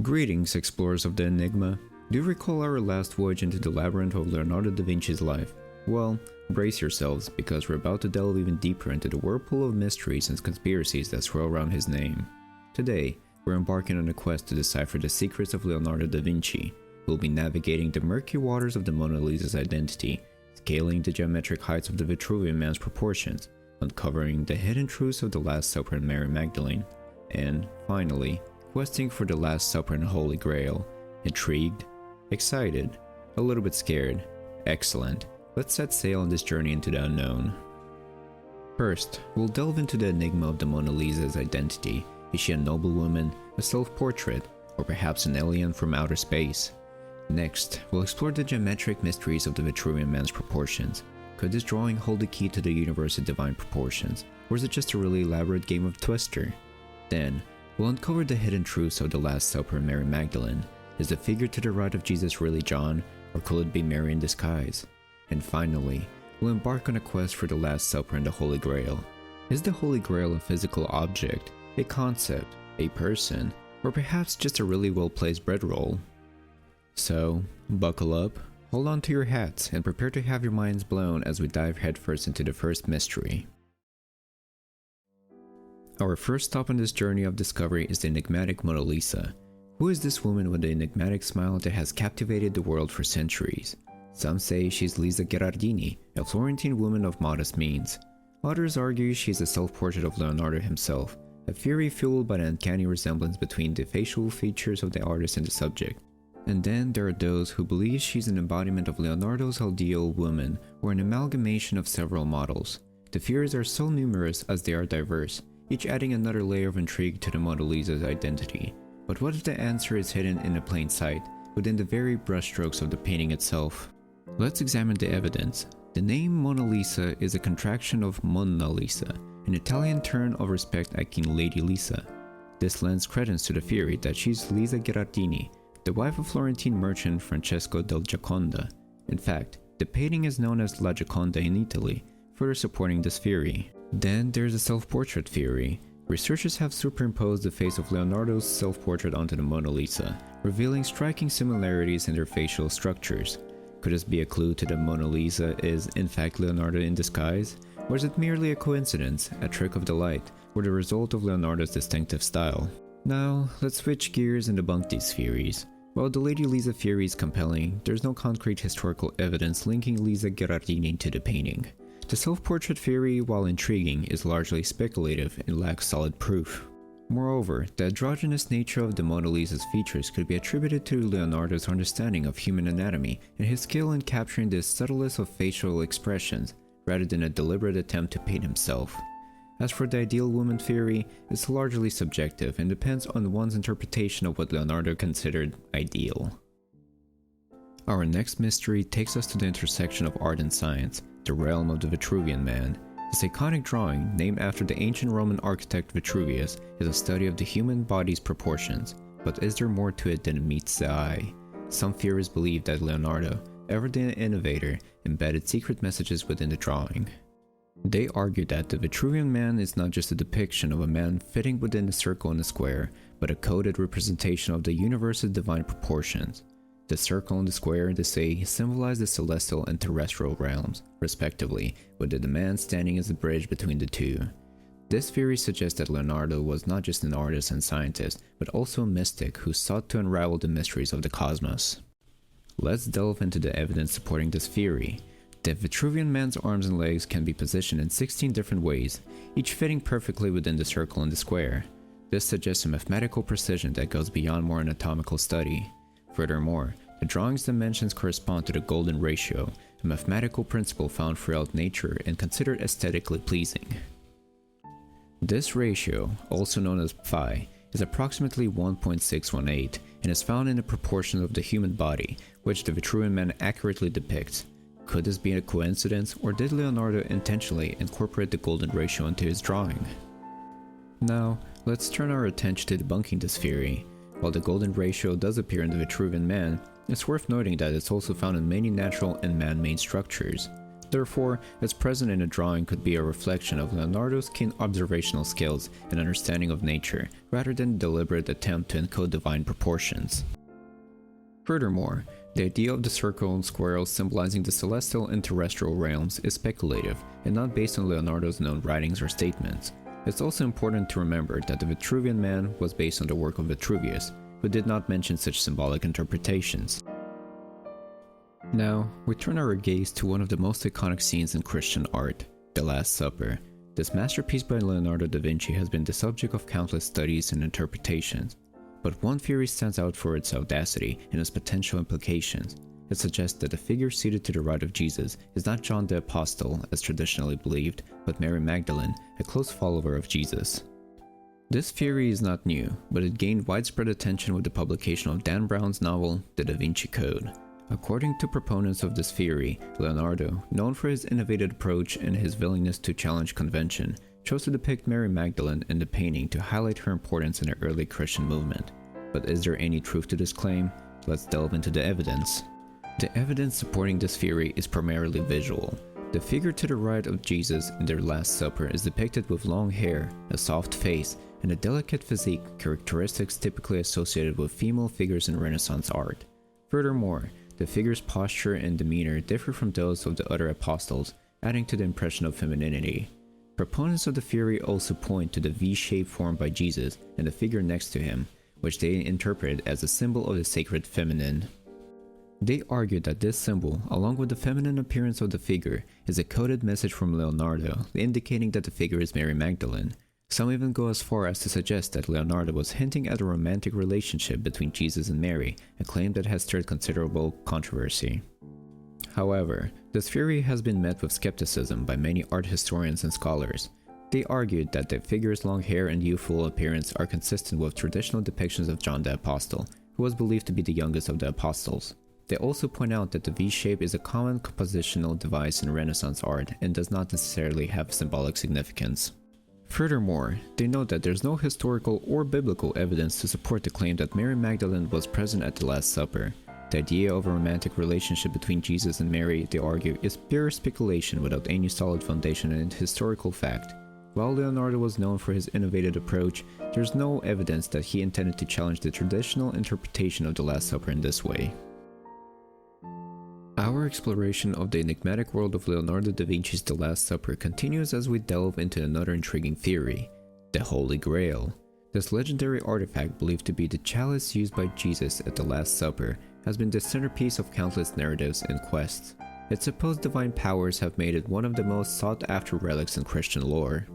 Greetings, explorers of the Enigma. Do you recall our last voyage into the labyrinth of Leonardo da Vinci's life? Well, brace yourselves, because we're about to delve even deeper into the whirlpool of mysteries and conspiracies that swirl around his name. Today, we're embarking on a quest to decipher the secrets of Leonardo da Vinci. We'll be navigating the murky waters of the Mona Lisa's identity, scaling the geometric heights of the Vitruvian man's proportions, uncovering the hidden truths of the Last Supper and Mary Magdalene, and, finally, questing for the Last Supper and Holy Grail. Intrigued? Excited? A little bit scared? Excellent. Let's set sail on this journey into the unknown. First, we'll delve into the enigma of the Mona Lisa's identity. Is she a noble woman, a self-portrait, or perhaps an alien from outer space? Next, we'll explore the geometric mysteries of the Vitruvian man's proportions. Could this drawing hold the key to the universe's divine proportions, or is it just a really elaborate game of Twister? Then, we'll uncover the hidden truths of the Last Supper and Mary Magdalene. Is the figure to the right of Jesus really John, or could it be Mary in disguise? And finally, we'll embark on a quest for the Last Supper and the Holy Grail. Is the Holy Grail a physical object, a concept, a person, or perhaps just a really well-placed bread roll? So, buckle up, hold on to your hats, and prepare to have your minds blown as we dive headfirst into the first mystery. Our first stop on this journey of discovery is the enigmatic Mona Lisa. Who is this woman with the enigmatic smile that has captivated the world for centuries? Some say she's Lisa Gherardini, a Florentine woman of modest means. Others argue she's a self-portrait of Leonardo himself, a theory fueled by the uncanny resemblance between the facial features of the artist and the subject. And then there are those who believe she's an embodiment of Leonardo's ideal woman, or an amalgamation of several models. The theories are so numerous as they are diverse, each adding another layer of intrigue to the Mona Lisa's identity. But what if the answer is hidden in a plain sight, within the very brushstrokes of the painting itself? Let's examine the evidence. The name Mona Lisa is a contraction of Monna Lisa, an Italian term of respect at King Lady Lisa. This lends credence to the theory that she's Lisa Gherardini, the wife of Florentine merchant Francesco del Gioconda. In fact, the painting is known as La Gioconda in Italy, further supporting this theory. Then there's the self-portrait theory. Researchers have superimposed the face of Leonardo's self-portrait onto the Mona Lisa, revealing striking similarities in their facial structures. Could this be a clue to the Mona Lisa is in fact Leonardo in disguise? Or is it merely a coincidence, a trick of the light, or the result of Leonardo's distinctive style? Now, let's switch gears and debunk these theories. While the Lady Lisa theory is compelling, there's no concrete historical evidence linking Lisa Gherardini to the painting. The self-portrait theory, while intriguing, is largely speculative and lacks solid proof. Moreover, the androgynous nature of the Mona Lisa's features could be attributed to Leonardo's understanding of human anatomy and his skill in capturing the subtlest of facial expressions, rather than a deliberate attempt to paint himself. As for the ideal woman theory, it's largely subjective and depends on one's interpretation of what Leonardo considered ideal. Our next mystery takes us to the intersection of art and science, the realm of the Vitruvian man. This iconic drawing, named after the ancient Roman architect Vitruvius, is a study of the human body's proportions. But is there more to it than meets the eye? Some theorists believe that Leonardo, ever the innovator, embedded secret messages within the drawing. They argue that the Vitruvian man is not just a depiction of a man fitting within a circle and a square, but a coded representation of the universe's divine proportions. The circle and the square, they say, symbolize the celestial and terrestrial realms, respectively, with the man standing as a bridge between the two. This theory suggests that Leonardo was not just an artist and scientist, but also a mystic who sought to unravel the mysteries of the cosmos. Let's delve into the evidence supporting this theory. The Vitruvian man's arms and legs can be positioned in 16 different ways, each fitting perfectly within the circle and the square. This suggests a mathematical precision that goes beyond more anatomical study. Furthermore, the drawing's dimensions correspond to the golden ratio, a mathematical principle found throughout nature and considered aesthetically pleasing. This ratio, also known as phi, is approximately 1.618 and is found in the proportions of the human body, which the Vitruvian man accurately depicts. Could this be a coincidence, or did Leonardo intentionally incorporate the golden ratio into his drawing? Now, let's turn our attention to debunking this theory. While the golden ratio does appear in the Vitruvian man, it's worth noting that it's also found in many natural and man-made structures. Therefore, its presence in a drawing could be a reflection of Leonardo's keen observational skills and understanding of nature, rather than a deliberate attempt to encode divine proportions. Furthermore, the idea of the circle and squirrel symbolizing the celestial and terrestrial realms is speculative and not based on Leonardo's known writings or statements. It's also important to remember that the Vitruvian Man was based on the work of Vitruvius, who did not mention such symbolic interpretations. Now, we turn our gaze to one of the most iconic scenes in Christian art, the Last Supper. This masterpiece by Leonardo da Vinci has been the subject of countless studies and interpretations, but one theory stands out for its audacity and its potential implications. It suggests that the figure seated to the right of Jesus is not John the Apostle, as traditionally believed, but Mary Magdalene, a close follower of Jesus. This theory is not new, but it gained widespread attention with the publication of Dan Brown's novel, The Da Vinci Code. According to proponents of this theory, Leonardo, known for his innovative approach and his willingness to challenge convention, chose to depict Mary Magdalene in the painting to highlight her importance in the early Christian movement. But is there any truth to this claim? Let's delve into the evidence. The evidence supporting this theory is primarily visual. The figure to the right of Jesus in their Last Supper is depicted with long hair, a soft face, and a delicate physique, characteristics typically associated with female figures in Renaissance art. Furthermore, the figure's posture and demeanor differ from those of the other apostles, adding to the impression of femininity. Proponents of the theory also point to the V-shape formed by Jesus and the figure next to him, which they interpret as a symbol of the sacred feminine. They argue that this symbol, along with the feminine appearance of the figure, is a coded message from Leonardo, indicating that the figure is Mary Magdalene. Some even go as far as to suggest that Leonardo was hinting at a romantic relationship between Jesus and Mary, a claim that has stirred considerable controversy. However, this theory has been met with skepticism by many art historians and scholars. They argued that the figure's long hair and youthful appearance are consistent with traditional depictions of John the Apostle, who was believed to be the youngest of the apostles. They also point out that the V-shape is a common compositional device in Renaissance art and does not necessarily have symbolic significance. Furthermore, they note that there's no historical or biblical evidence to support the claim that Mary Magdalene was present at the Last Supper. The idea of a romantic relationship between Jesus and Mary, they argue, is pure speculation without any solid foundation in historical fact. While Leonardo was known for his innovative approach, there's no evidence that he intended to challenge the traditional interpretation of the Last Supper in this way. Our exploration of the enigmatic world of Leonardo da Vinci's The Last Supper continues as we delve into another intriguing theory, the Holy Grail. This legendary artifact, believed to be the chalice used by Jesus at the Last Supper, has been the centerpiece of countless narratives and quests. Its supposed divine powers have made it one of the most sought-after relics in Christian lore.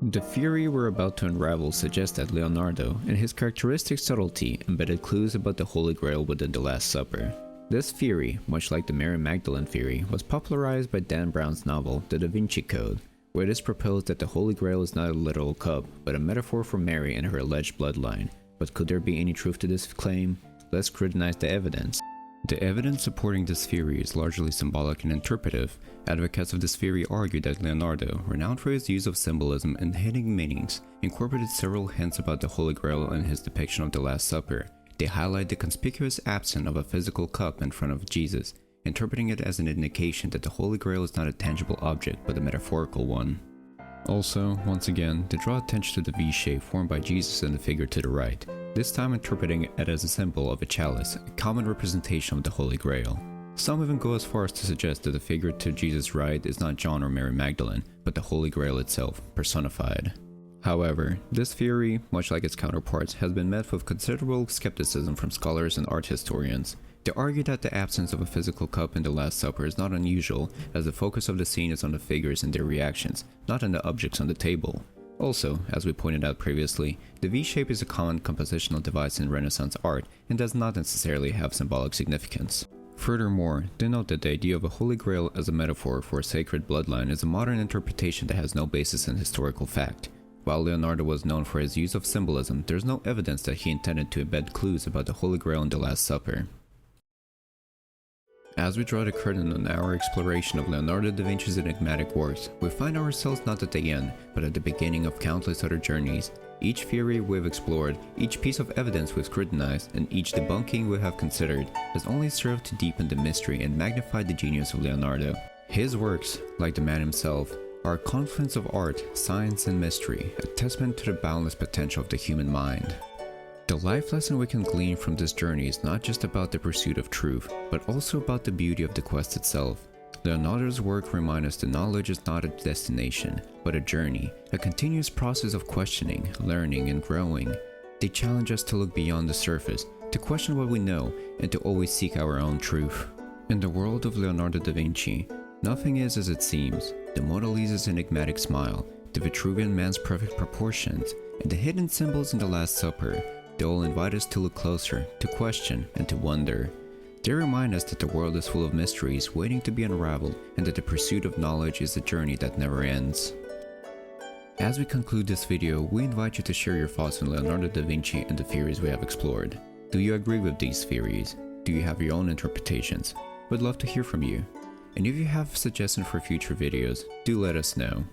The theory we're about to unravel suggests that Leonardo, in his characteristic subtlety, embedded clues about the Holy Grail within the Last Supper. This theory, much like the Mary Magdalene theory, was popularized by Dan Brown's novel, The Da Vinci Code, where it is proposed that the Holy Grail is not a literal cup, but a metaphor for Mary and her alleged bloodline. But could there be any truth to this claim? Let's scrutinize the evidence. The evidence supporting this theory is largely symbolic and interpretive. Advocates of this theory argue that Leonardo, renowned for his use of symbolism and hidden meanings, incorporated several hints about the Holy Grail in his depiction of the Last Supper. They highlight the conspicuous absence of a physical cup in front of Jesus, interpreting it as an indication that the Holy Grail is not a tangible object but a metaphorical one. Also, once again, they draw attention to the V-shape formed by Jesus and the figure to the right, this time interpreting it as a symbol of a chalice, a common representation of the Holy Grail. Some even go as far as to suggest that the figure to Jesus' right is not John or Mary Magdalene, but the Holy Grail itself, personified. However, this theory, much like its counterparts, has been met with considerable skepticism from scholars and art historians. They argue that the absence of a physical cup in the Last Supper is not unusual, as the focus of the scene is on the figures and their reactions, not on the objects on the table. Also, as we pointed out previously, the V-shape is a common compositional device in Renaissance art and does not necessarily have symbolic significance. Furthermore, they note that the idea of a Holy Grail as a metaphor for a sacred bloodline is a modern interpretation that has no basis in historical fact. While Leonardo was known for his use of symbolism, there's no evidence that he intended to embed clues about the Holy Grail in the Last Supper. As we draw the curtain on our exploration of Leonardo da Vinci's enigmatic works, we find ourselves not at the end, but at the beginning of countless other journeys. Each theory we've explored, each piece of evidence we've scrutinized, and each debunking we have considered has only served to deepen the mystery and magnify the genius of Leonardo. His works, like the man himself, are a confluence of art, science, and mystery, a testament to the boundless potential of the human mind. The life lesson we can glean from this journey is not just about the pursuit of truth, but also about the beauty of the quest itself. Leonardo's work reminds us that knowledge is not a destination, but a journey, a continuous process of questioning, learning, and growing. They challenge us to look beyond the surface, to question what we know, and to always seek our own truth. In the world of Leonardo da Vinci, nothing is as it seems. The Mona Lisa's enigmatic smile, the Vitruvian man's perfect proportions, and the hidden symbols in the Last Supper, they all invite us to look closer, to question, and to wonder. They remind us that the world is full of mysteries waiting to be unraveled, and that the pursuit of knowledge is a journey that never ends. As we conclude this video, we invite you to share your thoughts on Leonardo da Vinci and the theories we have explored. Do you agree with these theories? Do you have your own interpretations? We'd love to hear from you. And if you have suggestions for future videos, do let us know.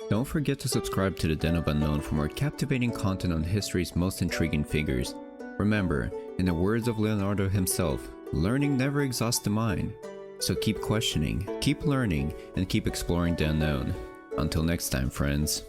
Don't forget to subscribe to the Den of Unknown for more captivating content on history's most intriguing figures. Remember, in the words of Leonardo himself, learning never exhausts the mind. So keep questioning, keep learning, and keep exploring the unknown. Until next time, friends.